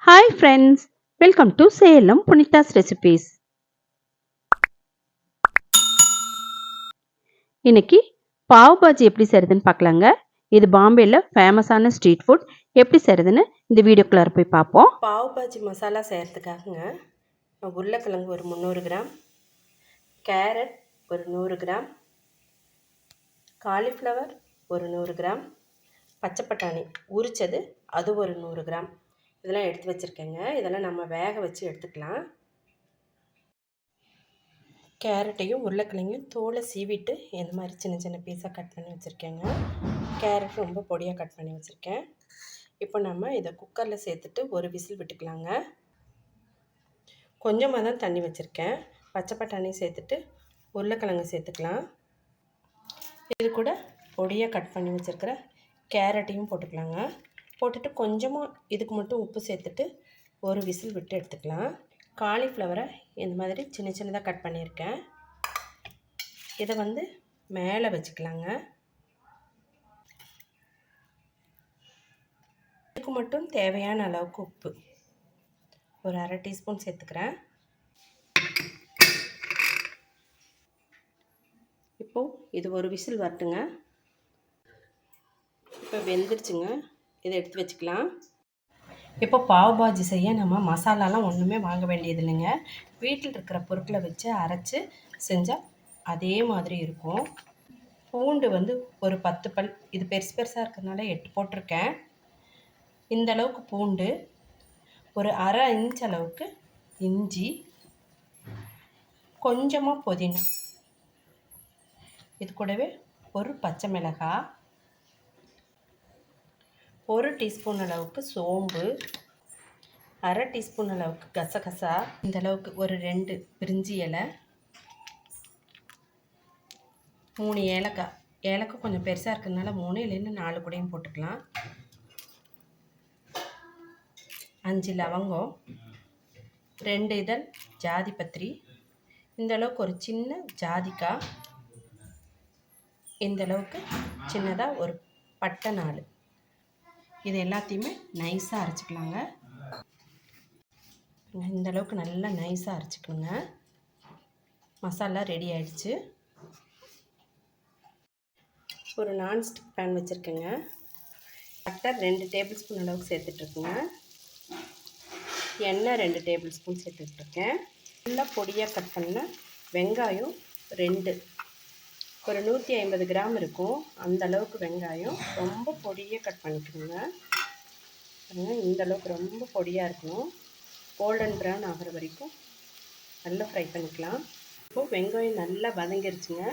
Hi friends, welcome to Salem புனிதாஸ் recipes. இன்னைக்கு பாவ் பாஜி எப்படி செய்யறதுன்னு பார்க்கலாங்க. இது பாம்பேல ஃபேமஸான ஸ்ட்ரீட் ஃபுட். எப்படி செய்யறதுன்னு இந்த வீடியோக்குள்ளார போய் பார்ப்போம். பாவ் பாஜி மசாலா செய்கிறதுக்காகங்க உருளைக்கிழங்கு ஒரு 300 கிராம், கேரட் ஒரு 100 கிராம், காலிஃப்ளவர் ஒரு 100 கிராம், பச்சை பட்டாணி உரித்தது அது ஒரு 100 கிராம் இதெல்லாம் எடுத்து வச்சுருக்கேங்க. இதெல்லாம் நம்ம வேக வச்சு எடுத்துக்கலாம். கேரட்டையும் உருளைக்கிழங்கையும் தோலை சீவிட்டு இந்த மாதிரி சின்ன சின்ன பீஸாக கட் பண்ணி வச்சுருக்கேங்க. கேரட் ரொம்ப பொடியாக கட் பண்ணி வச்சுருக்கேன். இப்போ நம்ம இதை குக்கரில் சேர்த்துட்டு ஒரு விசில் விட்டுக்கலாங்க. கொஞ்சமாக தான் தண்ணி வச்சுருக்கேன். பச்சை பட்டாணி சேர்த்துட்டு உருளைக்கிழங்கு சேர்த்துக்கலாம். இது கூட பொடியாக கட் பண்ணி வச்சுருக்கிற கேரட்டையும் போட்டுக்கலாங்க. போட்டுட்டு கொஞ்சமாக இதுக்கு மட்டும் உப்பு சேர்த்துட்டு ஒரு விசில் விட்டு எடுத்துக்கலாம். காலிஃப்ளவரை இந்த மாதிரி சின்ன சின்னதாக கட் பண்ணியிருக்கேன். இதை மேலே வச்சுக்கலாங்க. இதுக்கு மட்டும் தேவையான அளவுக்கு உப்பு ஒரு 1/2 டீஸ்பூன் சேர்த்துக்கிறேன். இப்போது இது ஒரு விசில் வரட்டுங்க. இப்போ வெந்துருச்சுங்க. இதை எடுத்து வச்சுக்கலாம். இப்போ பாவ் பாஜி செய்ய நம்ம மசாலாலாம் ஒன்றுமே வாங்க வேண்டியது இல்லைங்க. வீட்டில் இருக்கிற பொருட்களை வச்சு அரைச்சி செஞ்சால் அதே மாதிரி இருக்கும். பூண்டு ஒரு 10 பல், இது பெருசு பெருசாக இருக்கிறதுனால 8 போட்டிருக்கேன். இந்த அளவுக்கு பூண்டு, ஒரு 1/2 இன்ச் அளவுக்கு இஞ்சி, கொஞ்சமாக புதினா, இது கூடவே ஒரு பச்சை மிளகாய், 1 டீஸ்பூன் அளவுக்கு சோம்பு, 1/2 டீஸ்பூன் அளவுக்கு கசகசா, இந்த அளவுக்கு ஒரு 2 பிரிஞ்சி இலை, 3 ஏலக்காய். ஏலக்காய் கொஞ்சம் பெருசாக இருக்கிறதுனால 3 இல்லைன்னா 4 கூடையும் போட்டுக்கலாம். 5 லவங்கம், 2 இதழ் ஜாதி பத்திரி, இந்த அளவுக்கு ஒரு சின்ன ஜாதிக்காய், இந்த அளவுக்கு சின்னதாக ஒரு பட்டை 4. இது எல்லாத்தையுமே நைஸாக அரைச்சிக்கலாங்க. இந்த அளவுக்கு நல்லா நைஸாக அரைச்சிக்கணுங்க. மசாலா ரெடி ஆயிடுச்சு. ஒரு நான்ஸ்டிக் பேன் வச்சுருக்கேங்க. பட்டர் 2 டேபிள் ஸ்பூன் அளவுக்கு சேர்த்துட்ருக்குங்க. எண்ணெய் 2 டேபிள் ஸ்பூன் சேர்த்துட்ருக்கேன். நல்லா பொடியாக கட் பண்ண வெங்காயம் 2, ஒரு 150 கிராம் இருக்கும். அந்த அளவுக்கு வெங்காயம் ரொம்ப பொடியாக கட் பண்ணிக்கணுங்க. இந்த அளவுக்கு ரொம்ப பொடியாக இருக்கணும். கோல்டன் ப்ரௌன் ஆகிற வரைக்கும் நல்லா ஃப்ரை பண்ணிக்கலாம். இப்போது வெங்காயம் நல்லா வதங்கிருச்சுங்க.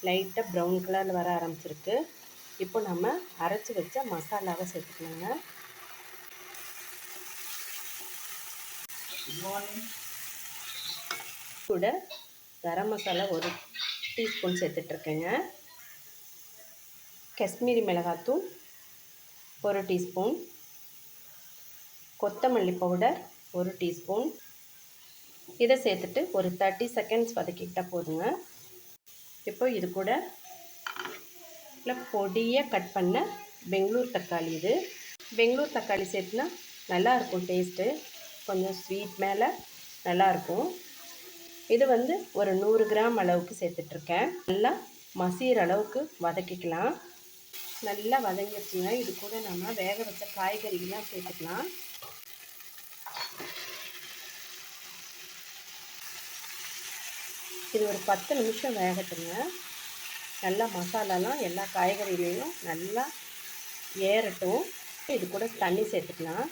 லைட்டாக ப்ரௌன் கலரில் வர ஆரம்பிச்சிருக்கு. இப்போ நம்ம அரைச்சி வச்ச மசாலாவை சேர்த்துக்கலாங்க. கூட கரம் மசாலா ஒரு டீஸ்பூன் சேர்த்துட்ருக்கேங்க. காஷ்மீரி மிளகாத்தூள் 1 டீஸ்பூன், கொத்தமல்லி பவுடர் 1 டீஸ்பூன். இதை சேர்த்துட்டு ஒரு 30 செகண்ட்ஸ் வதக்கிட்டால் போதுங்க. இப்போ இது கூட பொடியாக கட் பண்ண பெங்களூர் தக்காளி, இது பெங்களூர் தக்காளி சேர்த்துனா நல்லாயிருக்கும். டேஸ்ட்டு கொஞ்சம் ஸ்வீட் மேலே நல்லாயிருக்கும். இது ஒரு 100 கிராம் அளவுக்கு சேர்த்துட்ருக்கேன். நல்லா மசிகிற அளவுக்கு வதக்கிக்கலாம். நல்லா வதங்கிடுச்சுங்க. இது கூட நம்ம வேக வச்ச காய்கறிகள்லாம் சேர்த்துக்கலாம். இது ஒரு 10 நிமிஷம் வேகட்டுங்க. நல்லா மசாலாலாம் எல்லா காய்கறிகளையும் நல்லா ஏறட்டும். இது கூட தண்ணி சேர்த்துக்கலாம்.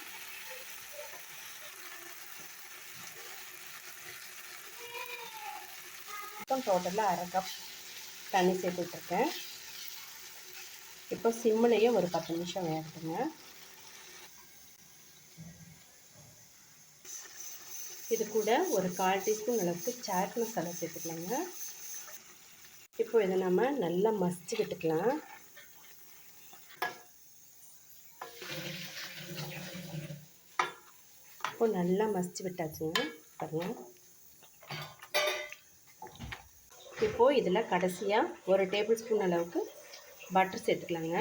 டோட்டலாக 1/2 கப் தண்ணி சேர்த்துட்ருக்கேன். இப்போ சிம்மிலேயே ஒரு 10 நிமிஷம் வேகட்டுங்க. இது கூட ஒரு 1/4 டீஸ்பூன் அளவுக்கு சாட் மசாலா சேர்த்துக்கலாங்க. இப்போ இதை நம்ம நல்லா மசிச்சு விட்டுக்கலாம். இப்போ நல்லா மசிச்சு விட்டாச்சுங்க. பாருங்கள். இப்போது இதில் கடைசியாக ஒரு டேபிள் ஸ்பூன் அளவுக்கு பட்டர் சேர்த்துக்கலாங்க.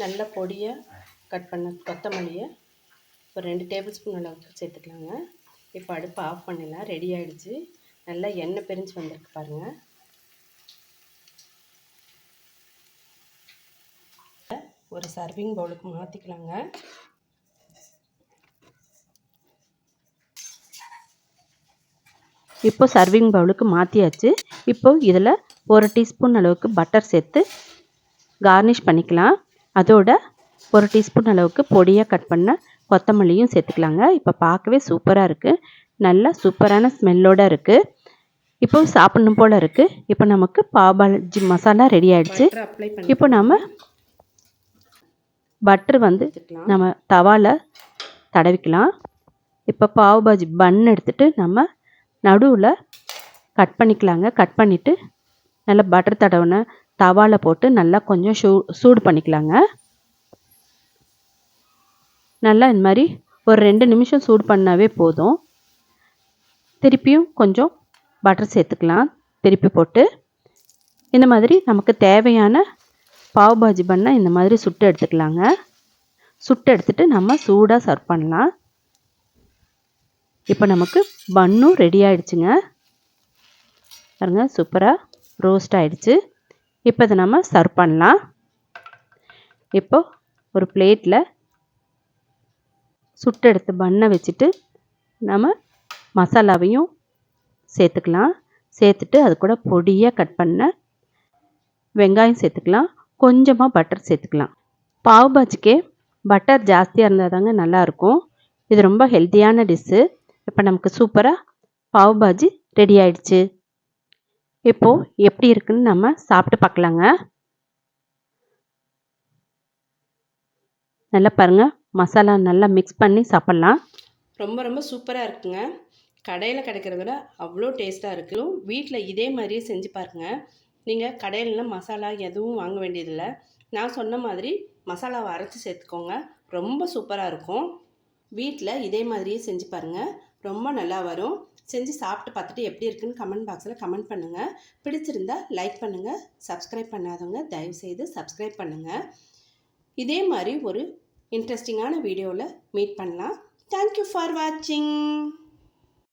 நல்ல பொடியை கட் பண்ண கொத்தமல்லியை ஒரு 2 டேபிள் ஸ்பூன் அளவுக்கு சேர்த்துக்கலாங்க. இப்போ அடுப்பை ஆஃப் பண்ணிடலாம். ரெடி ஆகிடுச்சு. நல்லா எண்ணெய் பிரிஞ்சு வந்திருக்கு பாருங்கள். ஒரு சர்விங் பவுலுக்கு மாற்றிக்கலாங்க. இப்போ சர்விங் பவுலுக்கு மாற்றியாச்சு. இப்போ இதில் 1 டீஸ்பூன் அளவுக்கு பட்டர் சேர்த்து கார்னிஷ் பண்ணிக்கலாம். அதோட 1 டீஸ்பூன் அளவுக்கு பொடியாக கட் பண்ண கொத்தமல்லியும் சேர்த்துக்கலாங்க. இப்போ பார்க்கவே சூப்பராக இருக்குது. நல்லா சூப்பரான ஸ்மெல்லோடு இருக்குது. இப்போ சாப்பிடணும் போல் இருக்குது. இப்போ நமக்கு பாவ் பாஜி மசாலா ரெடி ஆகிடுச்சு. இப்போ நம்ம பட்டர் வந்து நம்ம தவாவில் தடவிக்கலாம். இப்போ பாவ் பாஜி பன் எடுத்துகிட்டு நம்ம நடுவில் கட் பண்ணிக்கலாங்க. கட் பண்ணிவிட்டு நல்லா பட்டர் தடவின தவாவில் போட்டு நல்லா கொஞ்சம் சூடு பண்ணிக்கலாங்க. நல்லா இந்த மாதிரி ஒரு 2 நிமிஷம் சூடு பண்ணாவே போதும். திருப்பியும் கொஞ்சம் பட்டர் சேர்த்துக்கலாம். திருப்பி போட்டு இந்த மாதிரி நமக்கு தேவையான பாவ் பாஜி பண்ணை இந்த மாதிரி சுட்டு எடுத்துக்கலாங்க. சுட்டு எடுத்துகிட்டு நம்ம சூடாக சர்வ் பண்ணலாம். இப்போ நமக்கு பன்னும் ரெடி ஆகிடுச்சுங்க. பாருங்க சூப்பராக ரோஸ்ட் ஆகிடுச்சு. இப்போ இதை நம்ம சர்வ் பண்ணலாம். இப்போ ஒரு பிளேட்டில் சுட்டு எடுத்த பன்னை வச்சுட்டு நம்ம மசாலாவையும் சேர்த்துக்கலாம். சேர்த்துட்டு அது கூட பொடியாக கட் பண்ண வெங்காயம் சேர்த்துக்கலாம். கொஞ்சமாக பட்டர் சேர்த்துக்கலாம். பாவ் பாஜிக்கே பட்டர் ஜாஸ்தியாக இருந்தால் தாங்க நல்லாயிருக்கும். இது ரொம்ப ஹெல்த்தியான டிஷ்ஷு. இப்போ நமக்கு சூப்பராக பாவ் பாஜி ரெடி ஆயிடுச்சு. இப்போது எப்படி இருக்குன்னு நம்ம சாப்பிட்டு பார்க்கலாங்க. நல்லா பாருங்கள், மசாலா நல்லா மிக்ஸ் பண்ணி சாப்பிட்லாம். ரொம்ப ரொம்ப சூப்பராக இருக்குங்க. கடையில் கிடைக்கிறத விட அவ்வளோ டேஸ்ட்டாக இருக்குது. வீட்டில் இதே மாதிரியே செஞ்சு பாருங்கள். நீங்கள் கடையிலலாம் மசாலா எதுவும் வாங்க வேண்டியதில்லை. நான் சொன்ன மாதிரி மசாலாவை அரைச்சி சேர்த்துக்கோங்க. ரொம்ப சூப்பராக இருக்கும். வீட்டில் இதே மாதிரியே செஞ்சு பாருங்கள். ரொம்ப நல்லா வரும். செஞ்சு சாப்பிட்டு பார்த்துட்டு எப்படி இருக்குன்னு கமெண்ட் பாக்ஸில் கமெண்ட் பண்ணுங்கள். பிடிச்சிருந்தா லைக் பண்ணுங்கள். சப்ஸ்கிரைப் பண்ணாதவங்க தயவுசெய்து சப்ஸ்கிரைப் பண்ணுங்கள். இதே மாதிரி ஒரு இன்ட்ரெஸ்டிங்கான வீடியோவில் மீட் பண்ணலாம். தேங்க்யூ ஃபார் வாட்சிங்.